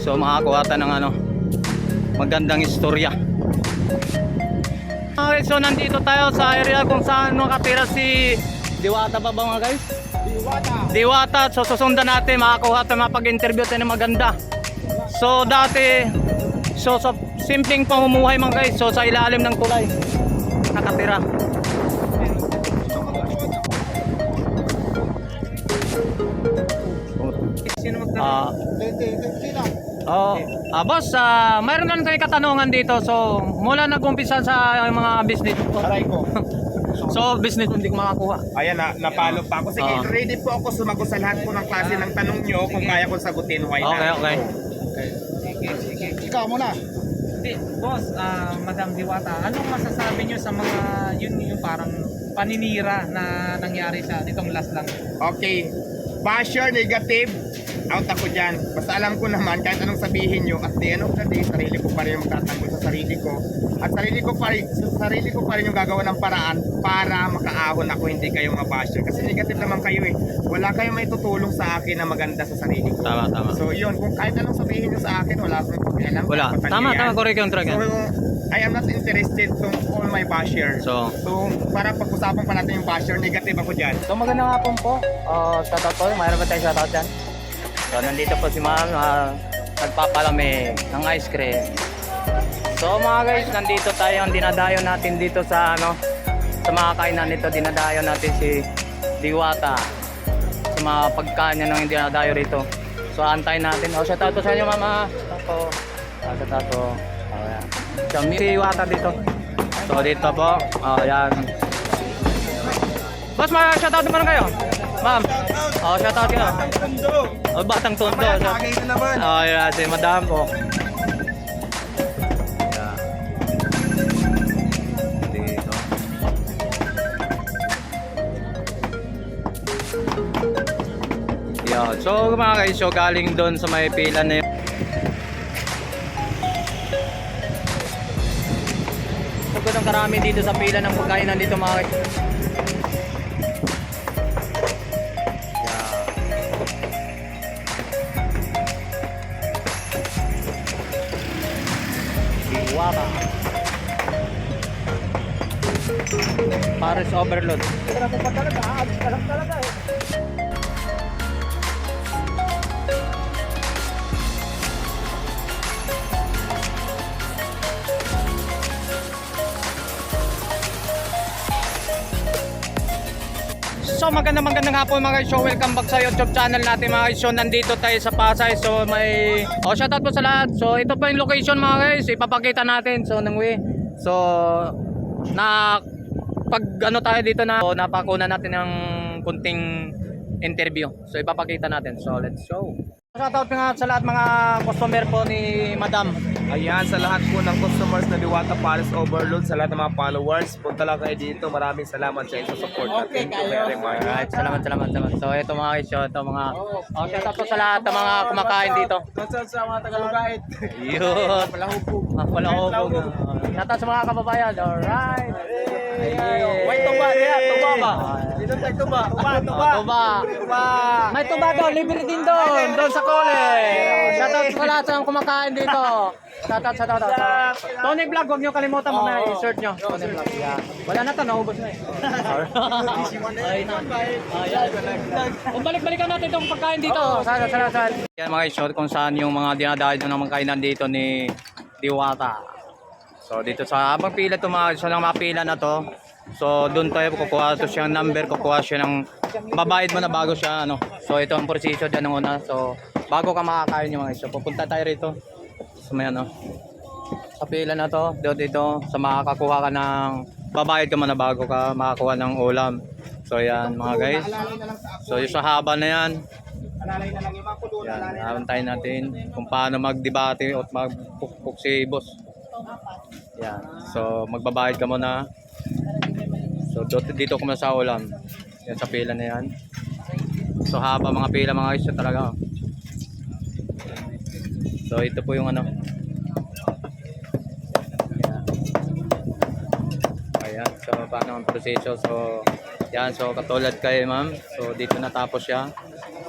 So makakuha tayo ng ano, magandang istorya. Okay, so nandito tayo sa area kung saan nakatira si Diwata pa ba mga guys? Diwata. So susundan natin, makakuha tayo, mapag-interview tayo ng maganda. So dati, so simpleng pamumuhay mga guys, so sa ilalim ng tulay nakatira. Boss, mayroon lang tayong katanungan dito. So, mula nag-umpisa sa mga business. Aray ko. So, business hindi ko makakuha. Ayan na, napalo pa ako. Sige, ready po ako sumagot sa lahat po ng klase ng tanong nyo. Kung kaya kong sagutin, why not? Okay. Sige. Ikaw muna. Hindi, boss, Madam Diwata, anong masasabi nyo sa mga yung parang paninira na nangyari sa nitong last lang? Okay. Basher, negative, out ako dyan. Basta alam ko naman, kahit anong sabihin nyo, at the end of the day, sarili ko pa rin yung magtatanggol sa sarili ko. At sarili ko pa rin yung gagawa ng paraan para makaahon ako, hindi kayo mga basher. Kasi negative naman kayo eh. Wala kayong may tutulong sa akin na maganda sa sarili ko. Tama. So yun, kung kahit anong sabihin nyo sa akin, wala akong pakialam. Wala. Tama, correct yung track. So, I am not interested to all my basher. So para pag-usapan pa natin yung basher, negative ako dyan. So magandang hapon po. Shoutout po, mayroon ba tayong shoutout dyan? So nandito po si ma'am, nagpapalamig ng ice cream. So mga guys, nandito tayo, ang dinadayo natin dito sa sa mga kainan nito, dinadayo natin si Diwata sa mga pagkain niya nang dinadayo rito. So antayin natin. Shoutout po sa inyo mama. Shoutout po. Ayan. So si Diwata dito. So dito po, ayan. Boss, shoutout naman kayo. Ma'am. Shoutout kayo. Batang Tondo. Ayan, si Madam po. Ayan. Dito. Ayan. So mga guys, so galing doon sa may pila na yun. So karami dito sa pila ng pagkainan dito mga guys. Diwata Paris Overload. So magandang hapon mga guys. So welcome back sa YouTube channel natin mga guys. So nandito tayo sa Pasay. So may shoutout po sa lahat. So ito pa yung location mga guys. Ipapakita natin. So nang way. So na pag tayo dito na napakuna natin ng kunting interview. So ipapakita natin. So let's go. Shoutout nga sa lahat mga customer po ni Madam. Ayan, sa lahat po ng customers na Diwata Paris Overload, sa lahat ng mga followers, punta lang kayo dito. Maraming salamat sa inyo support natin. Thank you very much. Alright, salamat. So ito mga guys, ito mga shoutout po sa lahat ng mga kumakain dito. Shoutout sa mga Tagalogait. Yun. Palahubog. Palahubog. Shoutout sa mga kababayan. Alright. Wait, tuba ba? Dito tayo tuba. Tuba. May tuba doon, libre din doon sa college. Shoutout sa lahat ng kumakain dito. Shoutout. Tony Vlog, huwag nyo kalimutan mo na i-search nyo. Tony Vlog. Yeah. Wala na to, naubos na eh. Balik-balikan natin itong pagkain dito. Sana. Yan mga short kung saan yung mga dinadayo ng mga kainan dito ni Diwata. So dito sa habang pila ito mga so ng mga pila na to. So doon tayo kukuha to siyang number, kukuha siya ng babayad mo na bago siya So ito ang proseso diyan ng una. So bago ka makakain yung mga so pupunta tayo rito. So may sa pila na to, dito sa makakakuha ka ng babayad ka muna bago ka makakuha ng ulam. So yan mga guys. So yung sa haba na yan. Yan, antayin natin kung paano magdebate o magpukpuk si boss. Yan. So magbabayad ka muna. So dito ko muna sa ulam. Yan sa pila na yan. So haba mga pila mga guys talaga. So ito po yung Ayan. Ayan. So paano ang proseso. So yan. So katulad kay ma'am. So dito natapos siya.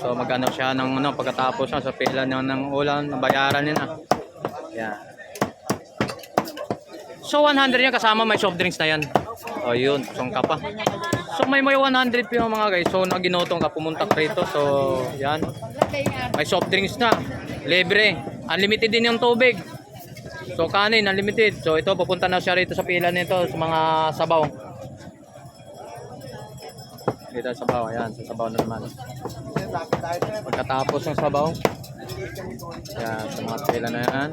So magano siya ng ano pagkatapos na sa pila ng ulam, bayaran niya na. Yan. So 100 yan kasama may soft drinks na yan. O yun, song ka pa. So may 100 pa yung mga guys. So naginotong ka pumunta rito. So yan. May soft drinks na. Libre. Unlimited din yung tubig. So kanin unlimited. So ito pupunta na siya rito sa pila nito sa mga sabaw. Dito sa sabaw, ayan, sa sabaw na naman. Pagkatapos ng sabaw, ayan, sa mga pila na yan.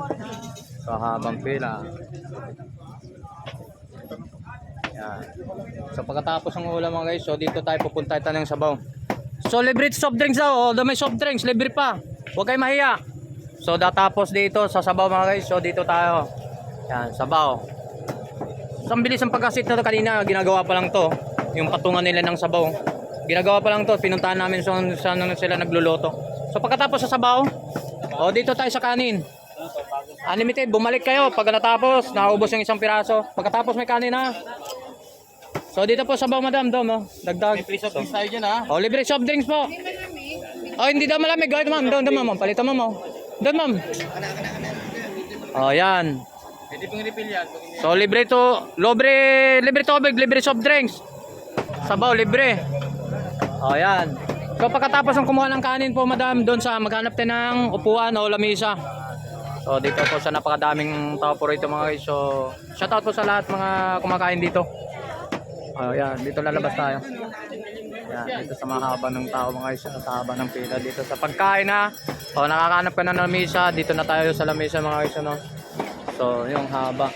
So habang pila. Ayan. So pagkatapos ng ulam mga guys, so dito tayo pupunta tayo ng sabaw. So libre soft drinks daw, may soft drinks, libre pa. Huwag kayo mahiya. So datapos dito sa sabaw mga guys, so dito tayo. Ayan, sabaw. So ang bilis ang pagkasit na to kanina, ginagawa pa lang to. Yung patungan nila ng sabaw. Ginagawa pa lang to, pinuntahan namin sa sila nagluluto. So pagkatapos sa sabaw, o dito tayo sa kanin. Unlimited, bumalik kayo pag natapos, naubos yung isang piraso. Pagkatapos may kanin ha. So dito po sabaw madam, dom, oh. Dagdag. Free soft drinks tayo dyan ha. Oh, libre soft drinks po. Oh, hindi daw malamig, guys, ma'am. Doon, ma'am. Palitan mo, ma'am. Doon, ma'am. Oh, yan. Pwede pong refill yan. So libre to, libre tubig, libre soft drinks. Sabaw libre. Oh, yan. So pagkatapos ng kumuha ng kanin po, madam, doon sa maghanap tayo ng upuan o lamisa. So dito po sa napakadaming tao po rito mga guys. So shoutout po sa lahat mga kumakain dito. Oh, yan, dito lalabas tayo. Yan, dito sa mahaba ng tao mga guys, sa haba ng pila dito sa pagkain na. O nakakahanap ka na ng lamisa, dito na tayo sa lamisa mga guys, ano. So, yung haba.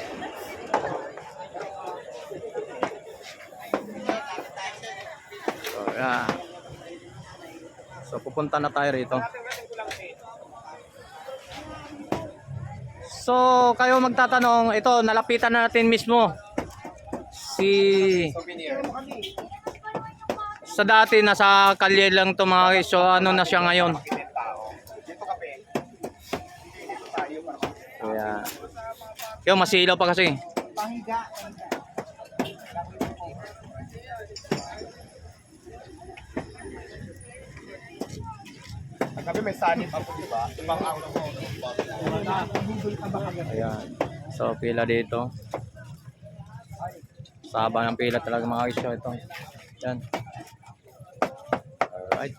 So, yan. So, pupunta na tayo rito. So, kayo magtatanong, ito, nalapitan na natin mismo. Sa dati, nasa kalye lang to mga guys. So, ano na siya ngayon? Kaya, yung masilaw pa kasi. Kami may sanit ako, di ba? Ibang out ko. Ayan. So, pila dito. Saba ng pila talaga mga guys. Ito. Yan. Alright.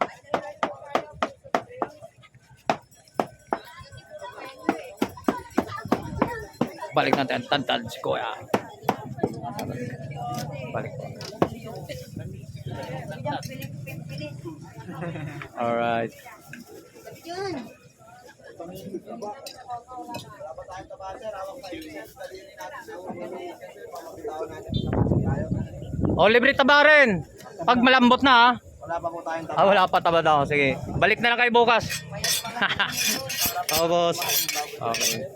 Balik natin ang tantad si Kuya. Balik. Alright. Oh, libre taba rin. Pag malambot na ha. Wala pa po tayong taba. Ah, wala pa taba daw. Sige. Balik na lang kayo bukas. Oo, boss. Okay.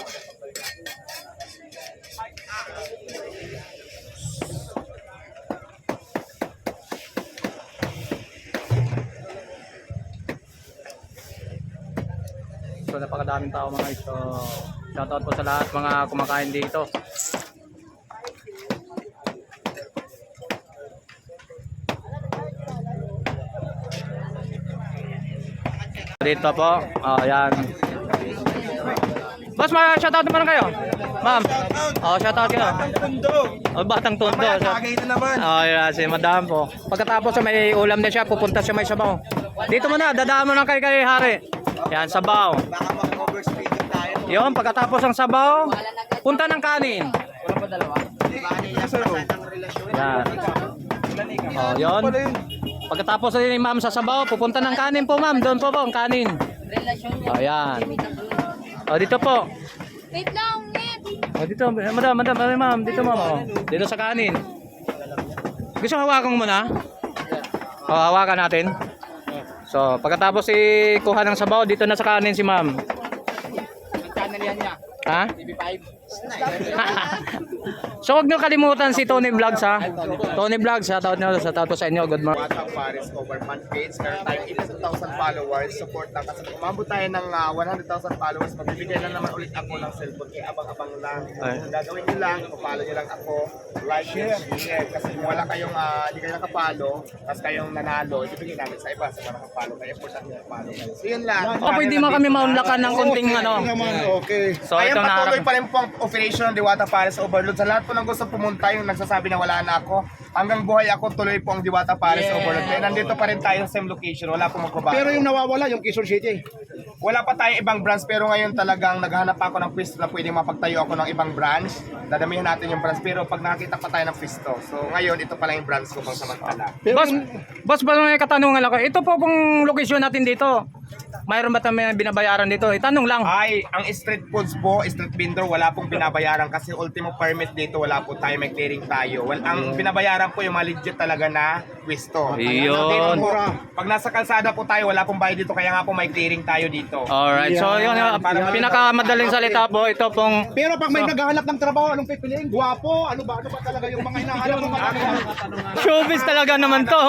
So, napakadaming tao mga guys. So, shoutout po sa lahat mga kumakain dito. Dito po. Oh, yan. Boss, shoutout naman kayo. Ma'am. Oh, shoutout kayo. Oh, Batang Tondo. Tagay na naman. Oh, yan, si Madam po. Pagkatapos may ulam na siya, pupunta siya may sabaw. Dito mo na, dadaan mo na kay Hari. Yan, sabaw. Baka mag-overspeeding tayo. Yun, pagkatapos ng sabaw, punta ng kanin. Wala pa dalawa? Yan. Oh, yun. Pagkatapos ni ma'am sa sabaw, pupunta ng kanin po ma'am. Doon po ang kanin. Oh, yan. Oh, dito po. Wait lang, net. Oh, dito, ma'am. Dito ma'am. Oh. Dito sa kanin. Gusto mo hawakan muna? Oh, hawakan natin. So, pagkatapos kuha ng sabaw, dito na sa kanin si ma'am. Ang channel yan niya. Ha? TV5. So huwag nyo kalimutan si Tony Vlogs ha. Tony Vlogs, shoutout nyo sa inyo. Good morning. Diwata Paris Overman page. Meron tayong 11,000 followers. Support lang. Kasi kung umabot tayo ng 100,000 followers, magbibigay na naman ulit ako ng cellphone. Kaya abang-abang lang. Ang gagawin nyo lang, follow nyo lang ako. Like and share. Kasi kung wala kayong, hindi kayo nakapalo, tapos kayong nanalo, ibigay namin sa iba sa mga nakapalo. Kaya important nyo nakapalo. So yun lang. O pwede mo kami maunlakan ng konting ano. Okay. So Ayan, ito na. patuloy pa rin po ang operation ng Diwata Paris Overload. Sa lahat po ng gusto pumunta, yung nagsasabi na wala na ako, hanggang buhay ako, tuloy po ang Diwata Paris Overload. Kaya nandito pa rin tayo sa same location, wala pong magbabago. Pero yung nawawala, yung Quezon City. Wala pa tayong ibang branch, pero ngayon talagang naghahanap ako ng pwesto na pwedeng mapagtayo ako ng ibang branch. Dadamihan natin yung branch, pero pag nakita pa tayo ng pwesto. So ngayon, ito pala yung branch ko pang samantala. Boss, ba may katanungan ako? Ito po pong location natin dito. Mayroon ba tayong binabayaran dito? Itanong lang. Ay, ang street foods po, street vendor, wala pong binabayaran kasi ultimo permit dito, wala po tayo, may clearing tayo. Well, ang binabayaran po yung mga legit talaga na pwesto. Ayun. Dito po, pag nasa kalsada po tayo, wala pong bayad dito, kaya nga po may clearing tayo dito. Alright, so yun, pinakamadaling salita po, ito pong Pero pag may naghahanap ng trabaho, anong pipiliin? Guwapo? Ano ba talaga yung mga hinahanap mo? showbiz talaga naman to.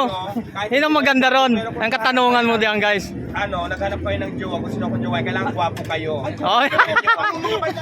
Yun ang maganda ron. Ang katanungan mo diyan guys. Ano, naghanap kayo ng jowa, kung sino akong jowa, kailangan gwapo kayo. Okay.